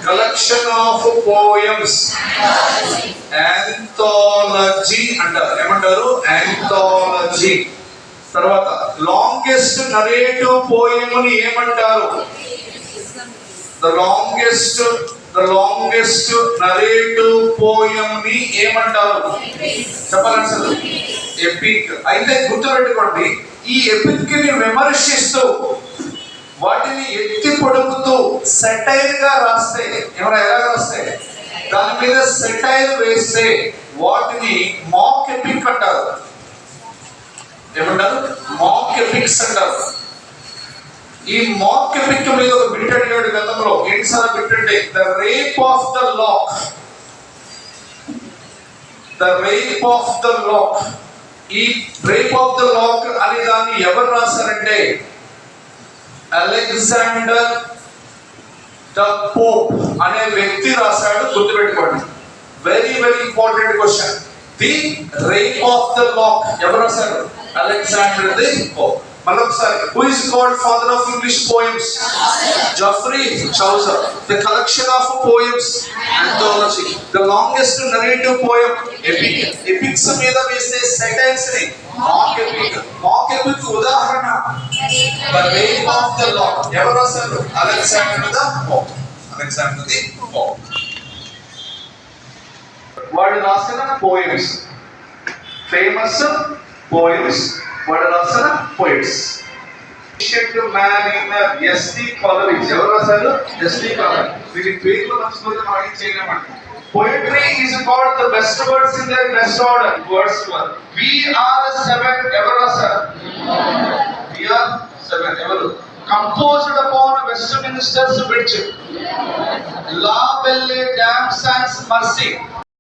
Collection of poems, anthology అంటారు. ఏమంటారు? Anthology. తర్వాత లాంగెస్ట్ నరేటివ్ పోయమ్ ని ఏమంటారు? ద లాంగెస్ట్ నరేటివ్ పోయమ్ ని ఏమంటారు? చెప్పాలండి సార్. ఎపిక్. అయితే గుర్తుపెట్టుకోండి, ఈ ఎపిక్ ని విమర్శిస్తూ వాటిని ఎత్తి పొడుపుతూ సెటైర్ గా రాస్తే, ఏమైనా ఎలా రాస్తే దాని మీద సెటైర్ వేస్తే వాటిని మాక్ ఎపిక్ అంటారు. ఏమంటారు? మాక్ ఎపిక్స్ అంటారు. ఈ మాక్ ఎపిక్ మీద ఒక బిట్ అడిగాడు గతంలో. ఏంటి సార్ బిట్ అంటే? The Rape of the Lock. The Rape of the Lock. ఈ రేప్ ఆఫ్ ద లాక్ అనే దాన్ని ఎవరు రాశారంటే అలెగ్జాండర్ ద పోప్ అనే వ్యక్తి రాశాడు. గుర్తుపెట్టుకోండి. Very very important question. The Rape of the Lock ఎవరు రాశారు? Alexander the Pope. మళ్ళొకసారి, who is called father of English poems? Geoffrey Chaucer. The collection of poems, anthology. The longest narrative poem, epic. Epics మీద వేసే sentence ని mock epic. Mock epic ఉదాహరణ The Rape of the Lock. ఎవరు రాశారు? Alexander the Pope. Alexander the Pope. వాడు రాసిన poems, famous poems, వాడు రాసిన పోయిట్స్. మ్యాన్ ఇన్ ఎస్టీ కాలరీస్. ఎవరు రాశారు? ఎస్టీ కాలరీ. వీరి పేర్లు మర్చిపోతే మనం చేయలేమంట. Poetry is called the best words in their best order. Words were we are seven. ఎవరు రాశారు? We are seven. ఎవరు? Composed upon Westminster's bridge. La Belle Dame sans mercy.